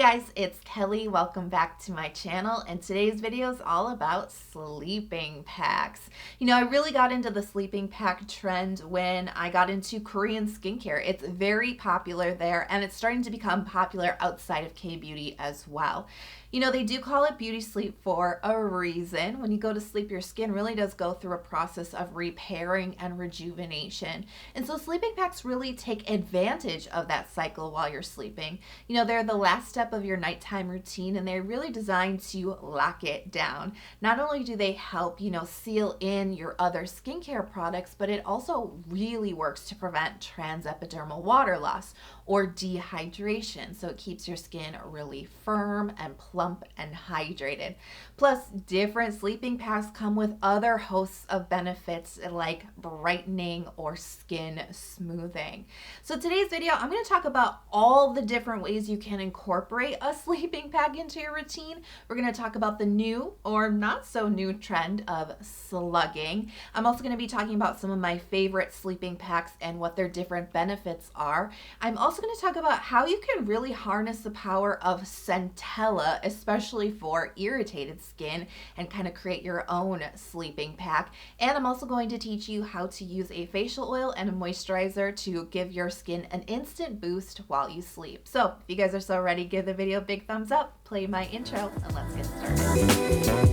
guys, it's Kelly. Welcome back to my channel, and today's video is all about sleeping packs. You know, I really got into the sleeping pack trend when I got into Korean skincare. It's very popular there, and it's starting to become popular outside of K-beauty as well. You know, they do call it beauty sleep for a reason. When you go to sleep, your skin really does go through a process of repairing and rejuvenation. And so sleeping packs really take advantage of that cycle while you're sleeping. You know, they're the last step of your nighttime routine, and they're really designed to lock it down. Not only do they help, you know, seal in your other skincare products, but it also really works to prevent transepidermal water loss or dehydration. So it keeps your skin really firm and plump and hydrated. Plus, different sleeping packs come with other hosts of benefits like brightening or skin smoothing. So today's video, I'm going to talk about all the different ways you can incorporate a sleeping pack into your routine. We're going to talk about the new or not so new trend of slugging. I'm also going to be talking about some of my favorite sleeping packs and what their different benefits are. I'm also going to talk about how you can really harness the power of centella, especially for irritated skin, and kind of create your own sleeping pack. And I'm also going to teach you how to use a facial oil and a moisturizer to give your skin an instant boost while you sleep. So if you guys are so ready, give the video a big thumbs up, play my intro, and let's get started.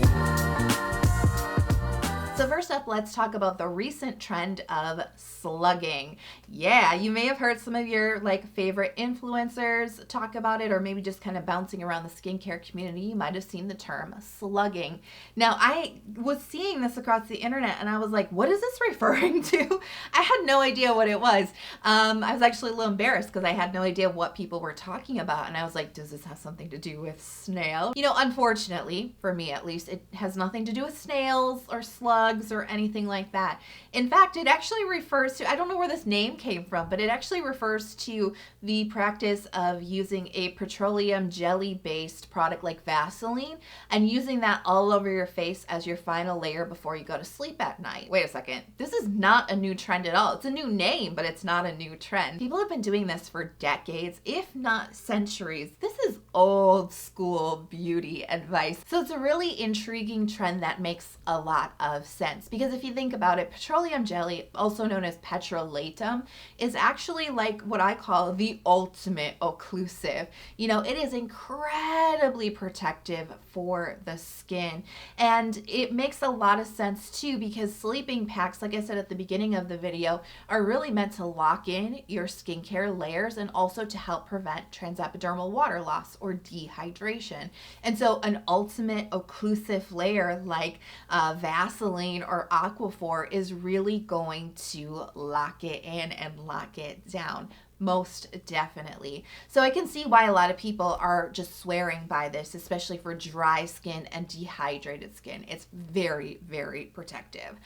So first up, let's talk about the recent trend of slugging. Yeah, you may have heard some of your favorite influencers talk about it, or maybe just kind of bouncing around the skincare community, you might have seen the term slugging. Now, I was seeing this across the internet and I was like, what is this referring to? I had no idea what it was. I was actually a little embarrassed because I had no idea what people were talking about, and I was like, does this have something to do with snail? You know, unfortunately, for me at least, it has nothing to do with snails or slugs or anything like that. In fact, it actually refers to, I don't know where this name came from, but it actually refers to the practice of using a petroleum jelly based product like Vaseline and using that all over your face as your final layer before you go to sleep at night. Wait a second, this is not a new trend at all. It's a new name, but it's not a new trend. People have been doing this for decades, if not centuries. This is old school beauty advice. So it's a really intriguing trend that makes a lot of sense, because if you think about it, petroleum jelly, also known as petrolatum, is actually like what I call the ultimate occlusive. You know, it is incredibly protective for the skin, and it makes a lot of sense too, because sleeping packs, like I said at the beginning of the video, are really meant to lock in your skincare layers and also to help prevent transepidermal water loss or dehydration. And so an ultimate occlusive layer like Vaseline or Aquaphor is really going to lock it in and lock it down. Most definitely. So I can see why a lot of people are just swearing by this, especially for dry skin and dehydrated skin. It's very, very protective.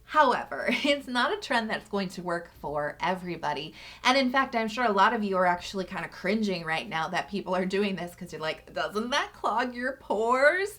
However, it's not a trend that's going to work for everybody. And in fact, I'm sure a lot of you are actually kind of cringing right now that people are doing this, because you're like, doesn't that clog your pores?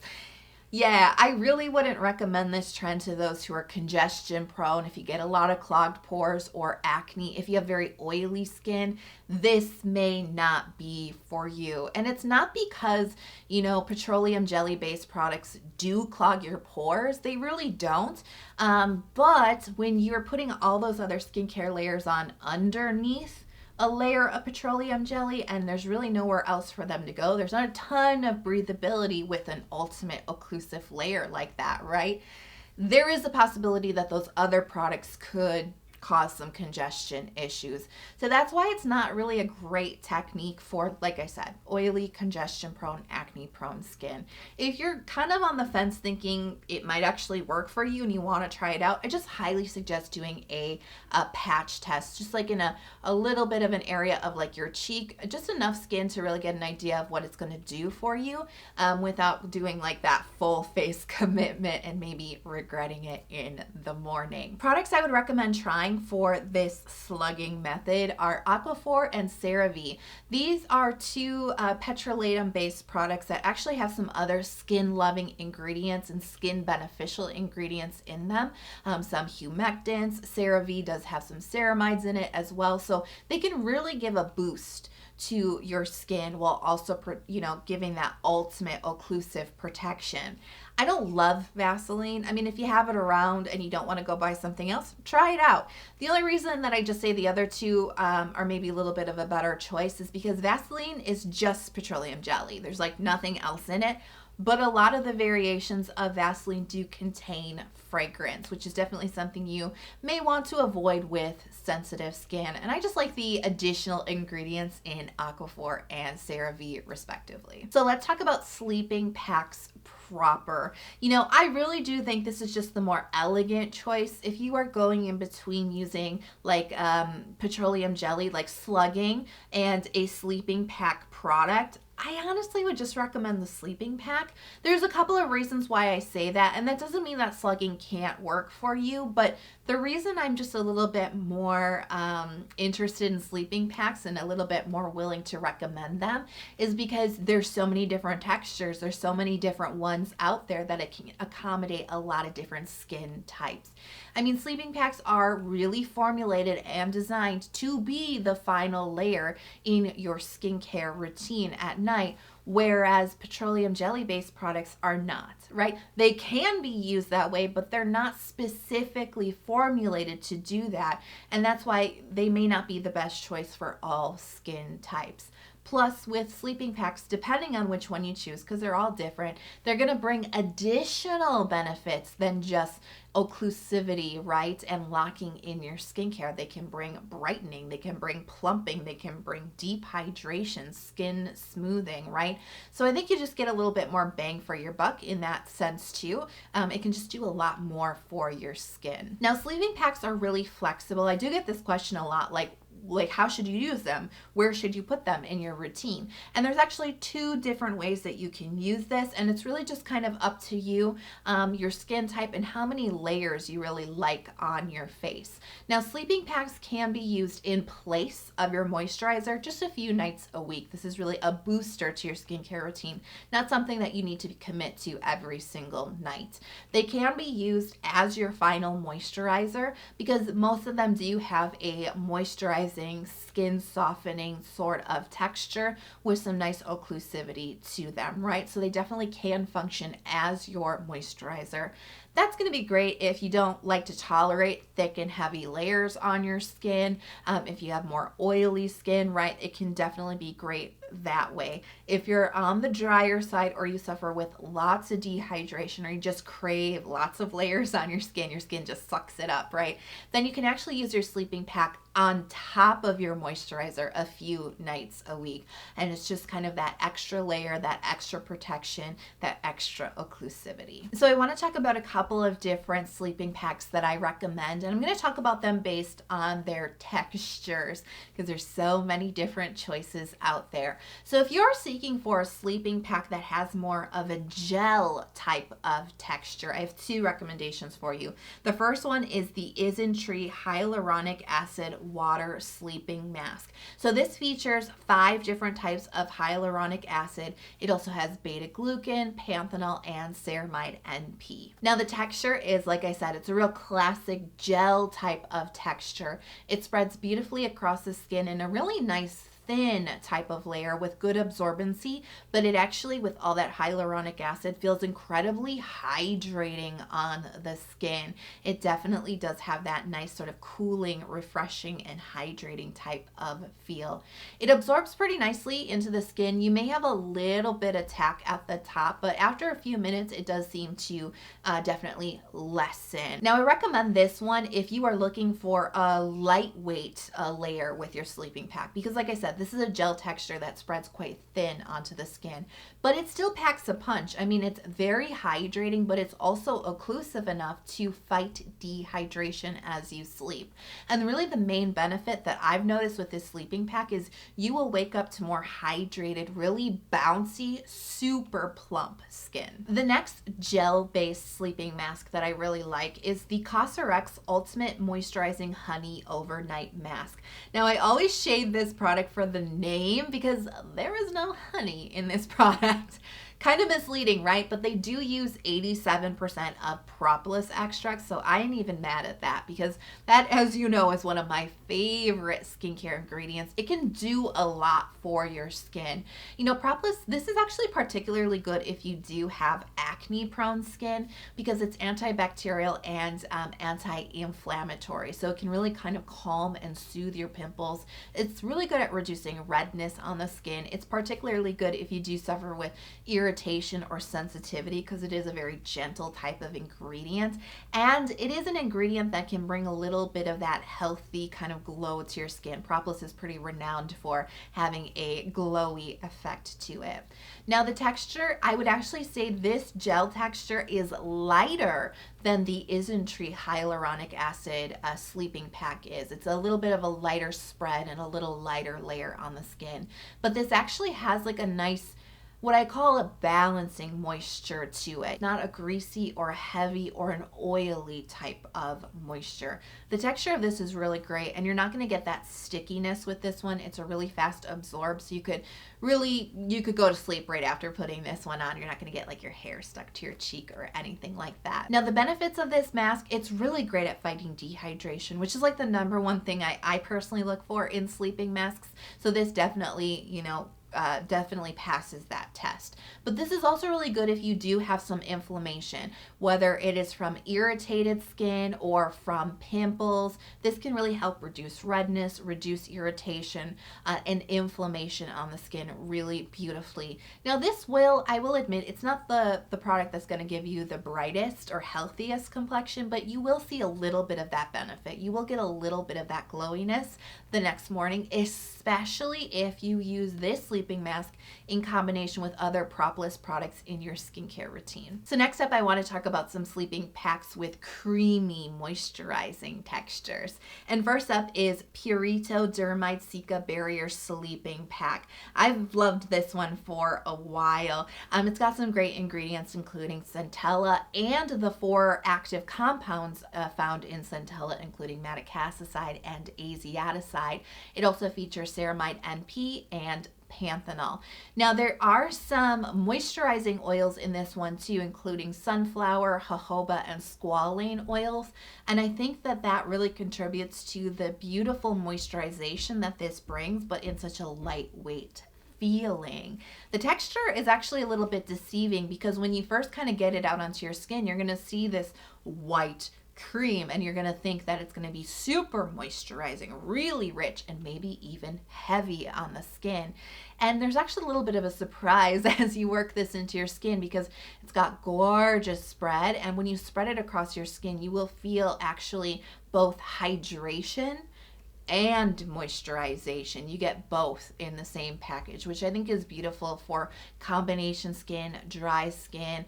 Yeah, I really wouldn't recommend this trend to those who are congestion prone. If you get a lot of clogged pores or acne, if you have very oily skin, this may not be for you. And it's not because, you know, petroleum jelly based products do clog your pores. They really don't. But when you're putting all those other skincare layers on underneath a layer of petroleum jelly, and there's really nowhere else for them to go, there's not a ton of breathability with an ultimate occlusive layer like that, right? There is a possibility that those other products could cause some congestion issues. So that's why it's not really a great technique for, like I said, oily, congestion prone, acne prone skin. If you're kind of on the fence thinking it might actually work for you and you want to try it out, I just highly suggest doing a patch test, just like in a little bit of an area of like your cheek, just enough skin to really get an idea of what it's going to do for you, without doing like that full face commitment and maybe regretting it in the morning. Products I would recommend trying for this slugging method are Aquaphor and Cerave. These are two petrolatum based products that actually have some other skin loving ingredients and skin beneficial ingredients in them. Some humectants. Cerave does have some ceramides in it as well, so they can really give a boost to your skin while also, you know, giving that ultimate occlusive protection. I don't love Vaseline. I mean, if you have it around and you don't want to go buy something else, try it out. The only reason that I just say the other two are maybe a little bit of a better choice is because Vaseline is just petroleum jelly. There's like nothing else in it. But a lot of the variations of Vaseline do contain fragrance, which is definitely something you may want to avoid with sensitive skin. And I just like the additional ingredients in Aquaphor and Cerave respectively. So let's talk about sleeping packs proper. You know, I really do think this is just the more elegant choice. If you are going in between using like petroleum jelly, like Slugging, and a sleeping pack product, I honestly would just recommend the sleeping pack. There's a couple of reasons why I say that, and that doesn't mean that Slugging can't work for you, but the reason I'm just a little bit more interested in sleeping packs and a little bit more willing to recommend them is because there's so many different textures. There's so many different ones out there that it can accommodate a lot of different skin types. I mean, sleeping packs are really formulated and designed to be the final layer in your skincare routine at night, whereas petroleum jelly based products are not, right? They can be used that way, but they're not specifically formulated to do that. And that's why they may not be the best choice for all skin types. Plus, with sleeping packs, depending on which one you choose, because they're all different, they're going to bring additional benefits than just occlusivity, right? And locking in your skincare. They can bring brightening, they can bring plumping, they can bring deep hydration, skin smoothing, right? So I think you just get a little bit more bang for your buck in that sense too. It can just do a lot more for your skin. Now, sleeping packs are really flexible. I do get this question a lot, like how should you use them? Where should you put them in your routine? And there's actually two different ways that you can use this, and it's really just kind of up to you, your skin type, and how many layers you really like on your face. Now, sleeping packs can be used in place of your moisturizer just a few nights a week. This is really a booster to your skincare routine, not something that you need to commit to every single night. They can be used as your final moisturizer because most of them do have a moisturizing, skin softening sort of texture with some nice occlusivity to them, right? So they definitely can function as your moisturizer. That's going to be great if you don't like to tolerate thick and heavy layers on your skin. If you have more oily skin, right, it can definitely be great that way. If you're on the drier side or you suffer with lots of dehydration or you just crave lots of layers on your skin just sucks it up, right? Then you can actually use your sleeping pack on top of your moisturizer a few nights a week. And it's just kind of that extra layer, that extra protection, that extra occlusivity. So I want to talk about a couple of different sleeping packs that I recommend, and I'm going to talk about them based on their textures because there's so many different choices out there. So if you're seeking for a sleeping pack that has more of a gel type of texture, I have two recommendations for you. The first one is the Isntree Hyaluronic Acid Water Sleeping Mask. So this features 5 different types of hyaluronic acid. It also has beta-glucan, panthenol, and ceramide NP. Now the texture is, like I said, it's a real classic gel type of texture. It spreads beautifully across the skin in a really nice thin type of layer with good absorbency, but it actually, with all that hyaluronic acid, feels incredibly hydrating on the skin. It definitely does have that nice sort of cooling, refreshing, and hydrating type of feel. It absorbs pretty nicely into the skin. You may have a little bit of tack at the top, but after a few minutes, it does seem to definitely lessen. Now, I recommend this one if you are looking for a lightweight layer with your sleeping pack, because like I said, this is a gel texture that spreads quite thin onto the skin, but it still packs a punch. I mean, it's very hydrating, but it's also occlusive enough to fight dehydration as you sleep. And really the main benefit that I've noticed with this sleeping pack is you will wake up to more hydrated, really bouncy, super plump skin. The next gel-based sleeping mask that I really like is the Cosrx Ultimate Moisturizing Honey Overnight Mask. Now, I always shade this product for the name because there is no honey in this product. Kind of misleading, right? But they do use 87% of propolis extract, so I ain't even mad at that, because that, as you know, is one of my favorite skincare ingredients. It can do a lot for your skin. You know, propolis, this is actually particularly good if you do have acne prone skin, because it's antibacterial and anti-inflammatory, so it can really kind of calm and soothe your pimples. It's really good at reducing redness on the skin. It's particularly good if you do suffer with irritation or sensitivity, because it is a very gentle type of ingredient, and it is an ingredient that can bring a little bit of that healthy kind of glow to your skin. Propolis is pretty renowned for having a glowy effect to it. Now the texture, I would actually say this gel texture is lighter than the Isntree hyaluronic acid sleeping pack is. It's a little bit of a lighter spread and a little lighter layer on the skin, but this actually has like a nice, what I call a balancing moisture to it. Not a greasy or heavy or an oily type of moisture. The texture of this is really great, and you're not gonna get that stickiness with this one. It's a really fast absorb, so you could go to sleep right after putting this one on. You're not gonna get like your hair stuck to your cheek or anything like that. Now the benefits of this mask, it's really great at fighting dehydration, which is like the #1 thing I personally look for in sleeping masks. So this definitely, you know, definitely passes that test. But this is also really good if you do have some inflammation, whether it is from irritated skin or from pimples. This can really help reduce redness, reduce irritation, and inflammation on the skin really beautifully. Now this will, I will admit, it's not the product that's going to give you the brightest or healthiest complexion, but you will see a little bit of that benefit. You will get a little bit of that glowiness the next morning, especially if you use this sleeping mask in combination with other propolis products in your skincare routine. So next up, I want to talk about some sleeping packs with creamy moisturizing textures. And first up is Purito Dermide Cica Barrier Sleeping Pack. I've loved this one for a while. It's got some great ingredients, including centella and the 4 active compounds found in centella, including madecassoside and aziaticide. It also features ceramide NP and panthenol. Now there are some moisturizing oils in this one too, including sunflower, jojoba, and squalane oils, and I think that really contributes to the beautiful moisturization that this brings, but in such a lightweight feeling. The texture is actually a little bit deceiving, because when you first kind of get it out onto your skin, you're going to see this white cream and you're going to think that it's going to be super moisturizing, really rich, and maybe even heavy on the skin. And there's actually a little bit of a surprise as you work this into your skin, because it's got gorgeous spread, and when you spread it across your skin, you will feel actually both hydration and moisturization. You get both in the same package, which I think is beautiful for combination skin, dry skin,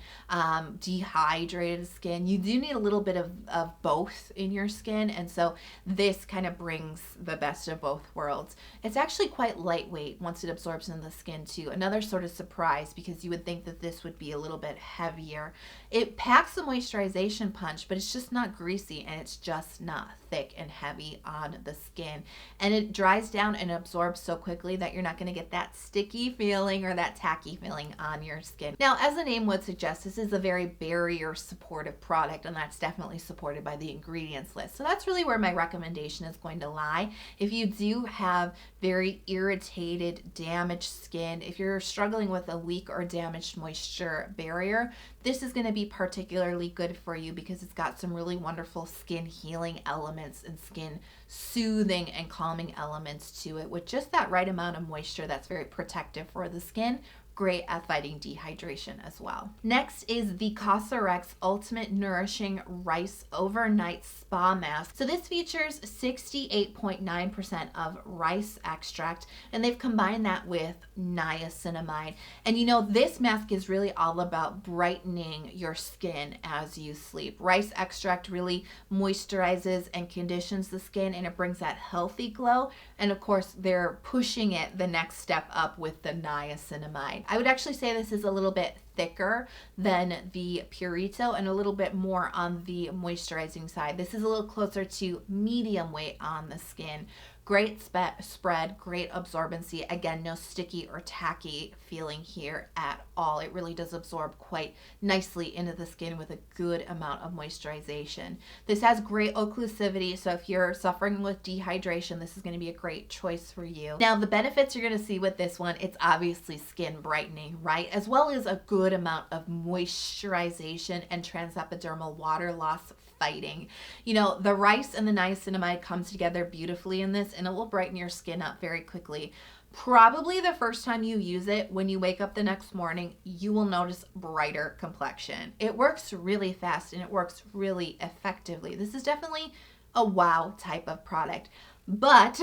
dehydrated skin. You do need a little bit of both in your skin, and so this kind of brings the best of both worlds. It's actually quite lightweight once it absorbs into the skin too. Another sort of surprise, because you would think that this would be a little bit heavier. It packs a moisturization punch, but it's just not greasy, and it's just not thick and heavy on the skin, and it dries down and absorbs so quickly that you're not going to get that sticky feeling or that tacky feeling on your skin. Now, as the name would suggest, this is a very barrier supportive product, and that's definitely supported by the ingredients list. So that's really where my recommendation is going to lie. If you do have very irritated, damaged skin, if you're struggling with a weak or damaged moisture barrier, this is going to be particularly good for you, because it's got some really wonderful skin healing elements and skin soothing and calming elements to it, with just that right amount of moisture that's very protective for the skin. Great at fighting dehydration as well. Next is the Cosrx Ultimate Nourishing Rice Overnight Spa Mask. So this features 68.9% of rice extract, and they've combined that with niacinamide. And you know, this mask is really all about brightening your skin as you sleep. Rice extract really moisturizes and conditions the skin, and it brings that healthy glow. And of course, they're pushing it the next step up with the niacinamide. I would actually say this is a little bit thicker than the Purito and a little bit more on the moisturizing side. This is a little closer to medium weight on the skin. Great spread, great absorbency. Again, no sticky or tacky feeling here at all. It really does absorb quite nicely into the skin with a good amount of moisturization. This has great occlusivity, so if you're suffering with dehydration, this is going to be a great choice for you. Now, the benefits you're going to see with this one, it's obviously skin brightening, right? As well as a good amount of moisturization and transepidermal water loss fighting. You know, the rice and the niacinamide comes together beautifully in this, and it will brighten your skin up very quickly. Probably the first time you use it, when you wake up the next morning, you will notice brighter complexion. It works really fast and it works really effectively. This is definitely a wow type of product. But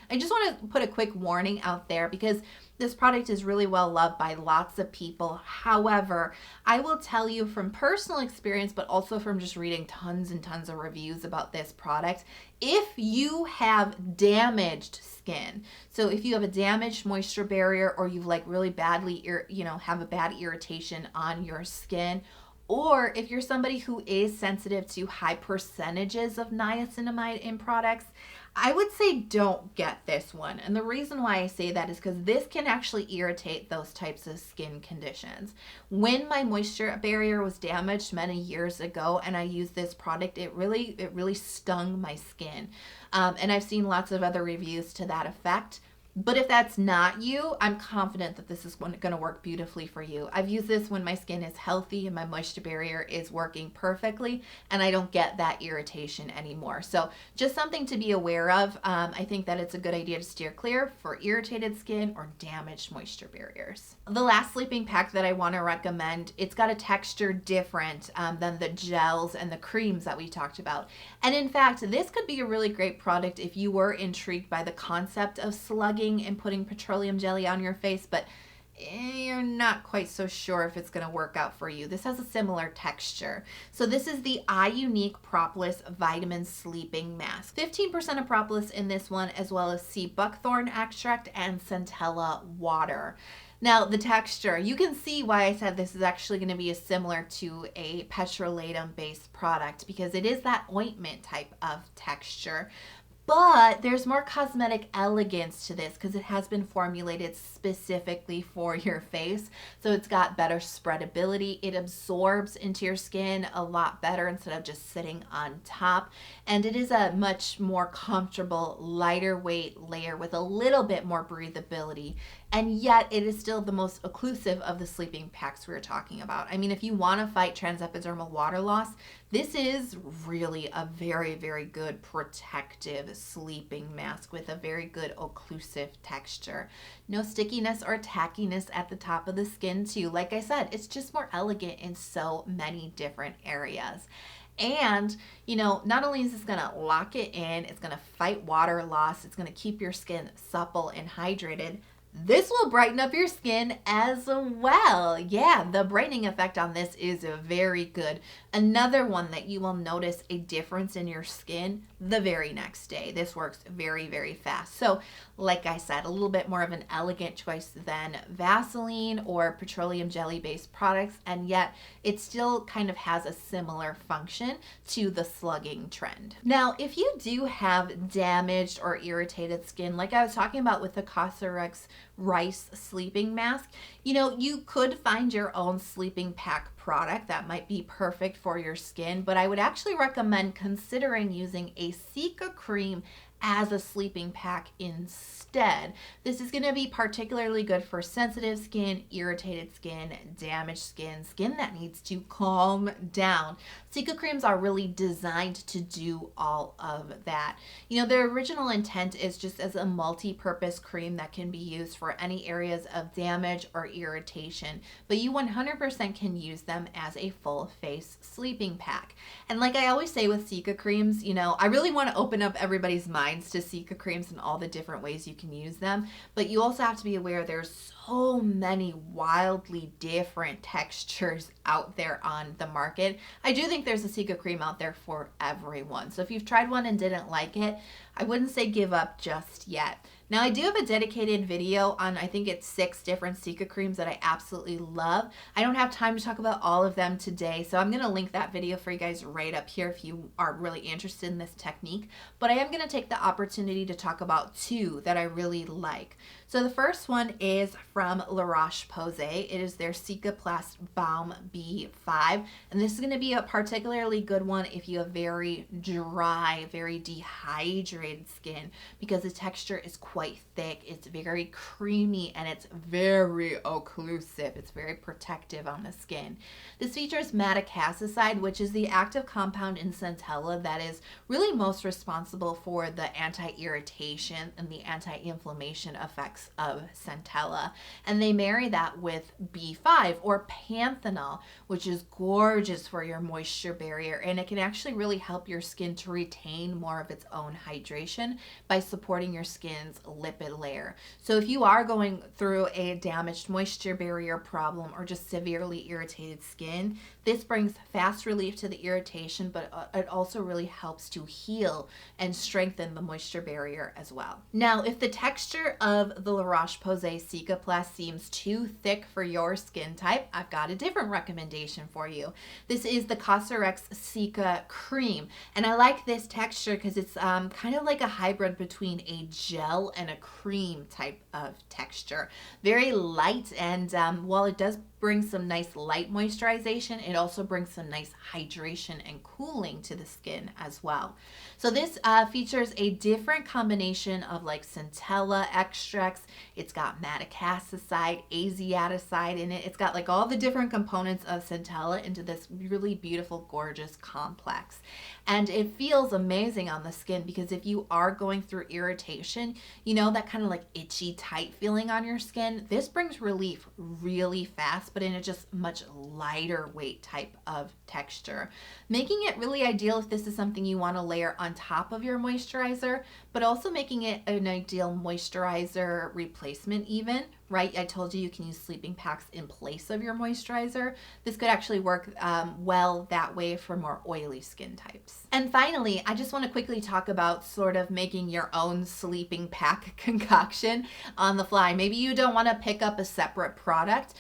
I just want to put a quick warning out there because this product is really well loved by lots of people. However, I will tell you from personal experience, but also from just reading tons and tons of reviews about this product, if you have damaged skin, so if you have a damaged moisture barrier or you've like really badly, have a bad irritation on your skin, or if you're somebody who is sensitive to high percentages of niacinamide in products, I would say don't get this one. And the reason why I say that is because this can actually irritate those types of skin conditions. When my moisture barrier was damaged many years ago and I used this product, it really stung my skin. And I've seen lots of other reviews to that effect. But if that's not you, I'm confident that this is going to work beautifully for you. I've used this when my skin is healthy and my moisture barrier is working perfectly and I don't get that irritation anymore. So just something to be aware of. I think that it's a good idea to steer clear for irritated skin or damaged moisture barriers. The last sleeping pack that I want to recommend, it's got a texture different than the gels and the creams that we talked about. And in fact, this could be a really great product if you were intrigued by the concept of slugging and putting petroleum jelly on your face, but you're not quite so sure if it's going to work out for you. This has a similar texture. So this is the Iunik Propolis Vitamin Sleeping Mask. 15% of propolis in this one, as well as sea buckthorn extract and centella water. Now, the texture, you can see why I said this is actually going to be similar to a petrolatum-based product because it is that ointment type of texture. But there's more cosmetic elegance to this because it has been formulated specifically for your face. So it's got better spreadability. It absorbs into your skin a lot better instead of just sitting on top. And it is a much more comfortable, lighter weight layer with a little bit more breathability. And yet it is still the most occlusive of the sleeping packs we were talking about. I mean, if you want to fight transepidermal water loss, this is really a very, very good protective sleeping mask with a very good occlusive texture. No stickiness or tackiness at the top of the skin too. Like I said, it's just more elegant in so many different areas. And, not only is this going to lock it in, it's going to fight water loss, it's going to keep your skin supple and hydrated. This will brighten up your skin as well. Yeah, the brightening effect on this is very good. Another one that you will notice a difference in your skin the very next day. This works very, very fast. So, like I said, a little bit more of an elegant choice than Vaseline or petroleum jelly-based products, and yet it still kind of has a similar function to the slugging trend. Now, if you do have damaged or irritated skin, like I was talking about with the Cosrx rice sleeping mask, you could find your own sleeping pack product that might be perfect for your skin, but I would actually recommend considering using a Cica cream as a sleeping pack instead. This is going to be particularly good for sensitive skin, irritated skin, damaged skin, skin that needs to calm down. Cica creams are really designed to do all of that. Their original intent is just as a multi-purpose cream that can be used for any areas of damage or irritation, but you 100% can use them as a full face sleeping pack. And like I always say with Cica creams, I really want to open up everybody's minds to Cica creams and all the different ways you can use them, but you also have to be aware there's so many wildly different textures out there on the market. I do think there's a Cica cream out there for everyone. So if you've tried one and didn't like it, I wouldn't say give up just yet. Now, I do have a dedicated video on, I think it's 6 different Cica creams that I absolutely love. I don't have time to talk about all of them today, so I'm going to link that video for you guys right up here if you are really interested in this technique. But I am going to take the opportunity to talk about 2 that I really like. So the first one is from La Roche-Posay. It is their Cicaplast Baume B5. And this is going to be a particularly good one if you have very dry, very dehydrated skin, because the texture is quite thick. It's very creamy and it's very occlusive. It's very protective on the skin. This features madecassoside, which is the active compound in centella that is really most responsible for the anti-irritation and the anti-inflammation effects of centella, and they marry that with B5 or panthenol, which is gorgeous for your moisture barrier, and it can actually really help your skin to retain more of its own hydration by supporting your skin's lipid layer. So if you are going through a damaged moisture barrier problem or just severely irritated skin, this brings fast relief to the irritation, but it also really helps to heal and strengthen the moisture barrier as well. Now, if the texture of the La Roche-Posay Cicaplast seems too thick for your skin type, I've got a different recommendation for you. This is the Cosrx Cica Cream, and I like this texture because it's kind of like a hybrid between a gel and a cream type of texture. Very light, and while it does bring some nice light moisturization, it also brings some nice hydration and cooling to the skin as well. So this features a different combination of like centella extracts. It's got madecassoside, azathioprine in it. It's got like all the different components of centella into this really beautiful, gorgeous complex. And it feels amazing on the skin because if you are going through irritation, you know, that kind of like itchy, tight feeling on your skin, this brings relief really fast, but in a just much lighter weight type of texture, making it really ideal if this is something you want to layer on top of your moisturizer, but also making it an ideal moisturizer replacement even, right? I told you you can use sleeping packs in place of your moisturizer. This could actually work well that way for more oily skin types. And finally, I just want to quickly talk about sort of making your own sleeping pack concoction on the fly. Maybe you don't want to pick up a separate product.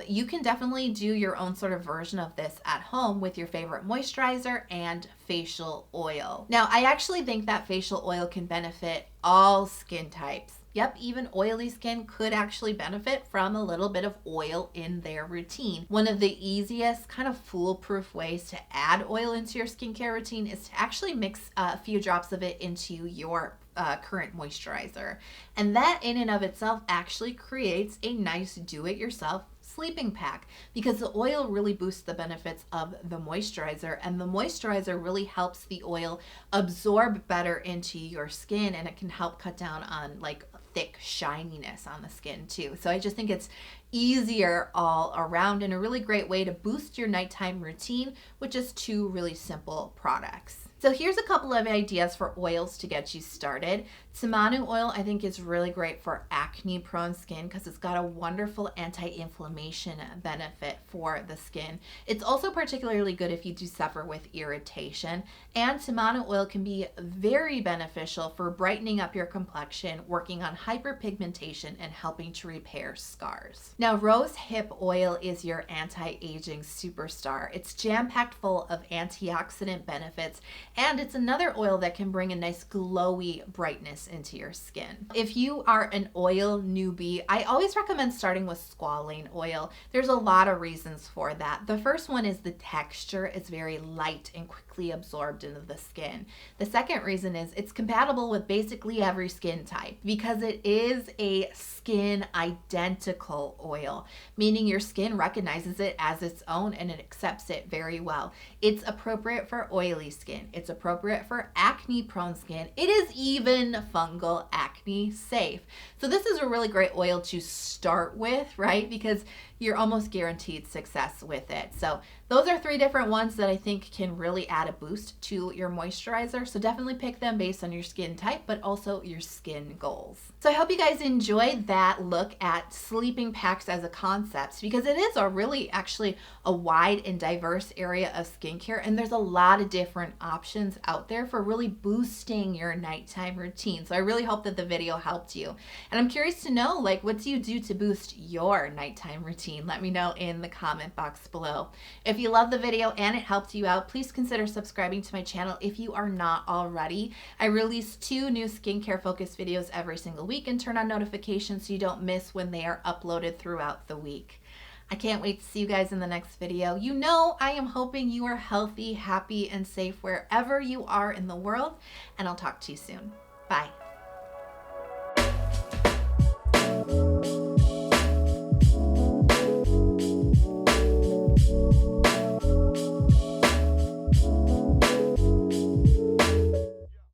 You can definitely do your own sort of version of this at home with your favorite moisturizer and facial oil. Now, I actually think that facial oil can benefit all skin types. Yep, even oily skin could actually benefit from a little bit of oil in their routine. One of the easiest kind of foolproof ways to add oil into your skincare routine is to actually mix a few drops of it into your current moisturizer. And that in and of itself actually creates a nice do-it-yourself sleeping pack because the oil really boosts the benefits of the moisturizer, and the moisturizer really helps the oil absorb better into your skin, and it can help cut down on like thick shininess on the skin too. So I just think it's easier all around and a really great way to boost your nighttime routine with just 2 really simple products. So here's a couple of ideas for oils to get you started. Tamanu oil I think is really great for acne prone skin because it's got a wonderful anti-inflammation benefit for the skin. It's also particularly good if you do suffer with irritation, and Tamanu oil can be very beneficial for brightening up your complexion, working on hyperpigmentation, and helping to repair scars. Now, Rosehip oil is your anti-aging superstar. It's jam-packed full of antioxidant benefits, and it's another oil that can bring a nice glowy brightness into your skin. If you are an oil newbie, I always recommend starting with Squalane oil. There's a lot of reasons for that. The first one is the texture. It's very light and quickly absorbed into the skin. The second reason is it's compatible with basically every skin type because it is a skin identical oil, meaning your skin recognizes it as its own and it accepts it very well. It's appropriate for oily skin. It's appropriate for acne prone skin. It is even fungal acne safe. So this is a really great oil to start with, right? Because you're almost guaranteed success with it. So those are 3 different ones that I think can really add a boost to your moisturizer. So definitely pick them based on your skin type, but also your skin goals. So I hope you guys enjoyed that look at sleeping packs as a concept, because it is a really actually a wide and diverse area of skincare, and there's a lot of different options out there for really boosting your nighttime routine. So I really hope that the video helped you. And I'm curious to know, like, what do you do to boost your nighttime routine? Let me know in the comment box below. If you love the video and it helped you out, please consider subscribing to my channel if you are not already. I release 2 new skincare focused videos every single week, and turn on notifications so you don't miss when they are uploaded throughout the week. I can't wait to see you guys in the next video. You know, I am hoping you are healthy, happy, and safe wherever you are in the world, and I'll talk to you soon. Bye.